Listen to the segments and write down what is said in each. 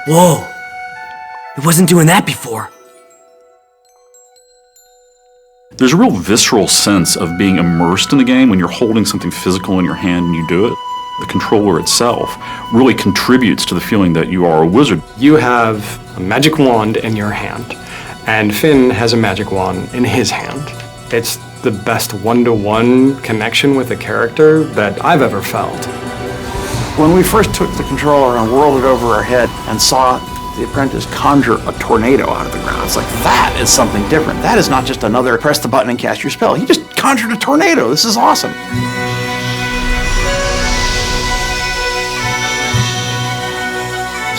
Whoa! It wasn't doing that before. There's a real visceral sense of being immersed in the game when you're holding something physical in your hand and you do it. The controller itself really contributes to the feeling that you are a wizard. You have a magic wand in your hand, and Finn has a magic wand in his hand. It's the best one-to-one connection with a character that I've ever felt. When we first took the controller and whirled it over our head and saw the apprentice conjure a tornado out of the ground, it's like, that is something different. That is not just another press the button and cast your spell. He just conjured a tornado. This is awesome.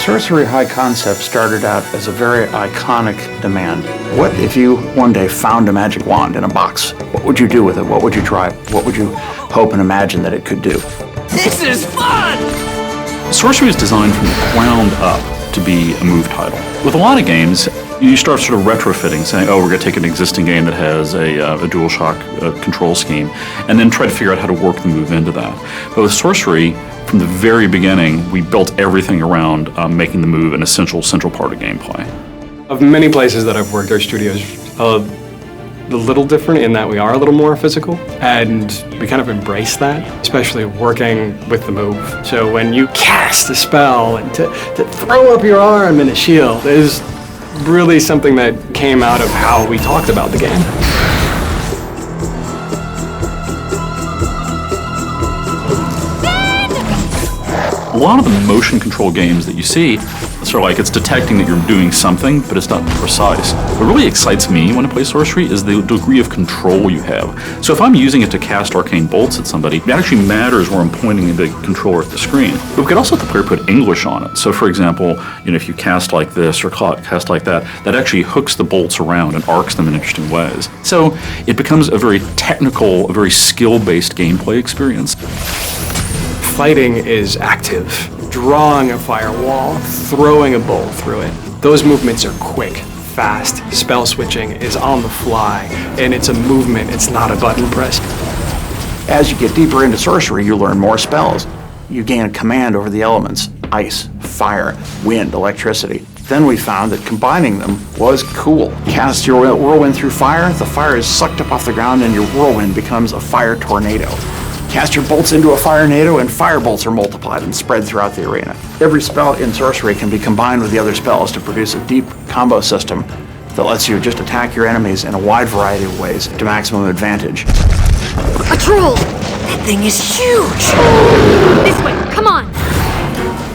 Sorcery High Concept started out as a very iconic demand. What if you one day found a magic wand in a box? What would you do with it? What would you try? What would you hope and imagine that it could do? This is fun! Sorcery is designed from the ground up to be a move title. With a lot of games, you start sort of retrofitting, saying, oh, we're going to take an existing game that has a DualShock control scheme, and then try to figure out how to work the move into that. But with Sorcery, from the very beginning, we built everything around making the move an essential central part of gameplay. Of many places that I've worked, our studio's a little different in that we are a little more physical, and we kind of embrace that, especially working with the move. So when you cast a spell and to throw up your arm in a shield is really something that came out of how we talked about the game. A lot of the motion control games that you see, sort of like it's detecting that you're doing something, but it's not precise. What really excites me when I play Sorcery is the degree of control you have. So if I'm using it to cast arcane bolts at somebody, it actually matters where I'm pointing the controller at the screen. But we could also let the player put English on it. So for example, if you cast like this or cast like that, that actually hooks the bolts around and arcs them in interesting ways. So it becomes a very technical, a very skill-based gameplay experience. Fighting is active. Drawing a firewall, throwing a bolt through it. Those movements are quick, fast. Spell switching is on the fly, and it's a movement, it's not a button press. As you get deeper into Sorcery, you learn more spells. You gain a command over the elements: ice, fire, wind, electricity. Then we found that combining them was cool. Cast your whirlwind through fire, the fire is sucked up off the ground and your whirlwind becomes a fire tornado. Cast your bolts into a firenado and fire bolts are multiplied and spread throughout the arena. Every spell in Sorcery can be combined with the other spells to produce a deep combo system that lets you just attack your enemies in a wide variety of ways to maximum advantage. A troll! That thing is huge! This way, come on!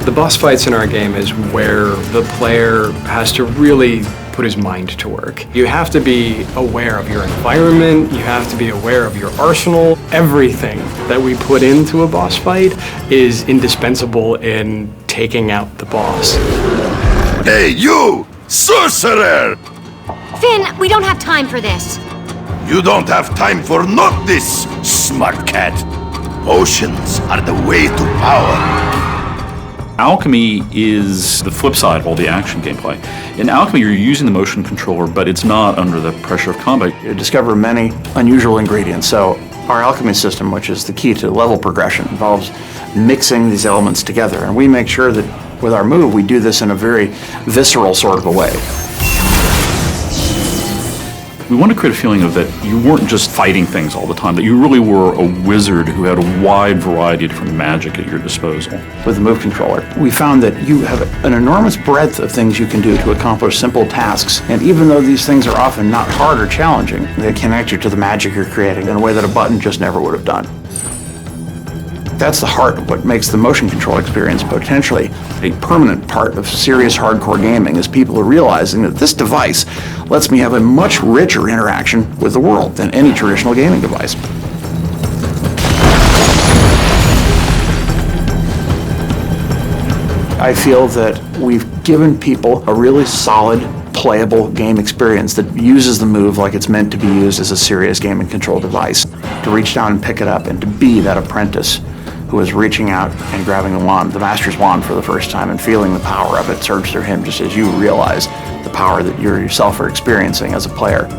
The boss fights in our game is where the player has to really put his mind to work. You have to be aware of your environment, you have to be aware of your arsenal. Everything that we put into a boss fight is indispensable in taking out the boss. Hey, you! Sorcerer! Finn, we don't have time for this. You don't have time for not this, smart cat. Potions are the way to power. Alchemy is the flip side of all the action gameplay. In Alchemy, you're using the motion controller, but it's not under the pressure of combat. You discover many unusual ingredients. So our alchemy system, which is the key to level progression, involves mixing these elements together. And we make sure that with our move, we do this in a very visceral sort of a way. We want to create a feeling of that you weren't just fighting things all the time, that you really were a wizard who had a wide variety of different magic at your disposal. With the move controller, we found that you have an enormous breadth of things you can do to accomplish simple tasks. And even though these things are often not hard or challenging, they connect you to the magic you're creating in a way that a button just never would have done. That's the heart of what makes the motion control experience potentially a permanent part of serious hardcore gaming, is people are realizing that this device lets me have a much richer interaction with the world than any traditional gaming device. I feel that we've given people a really solid, playable game experience that uses the move like it's meant to be used as a serious game and control device. To reach down and pick it up and to be that apprentice who is reaching out and grabbing the wand, the master's wand, for the first time and feeling the power of it surge through him just as you realize the power that you yourself are experiencing as a player.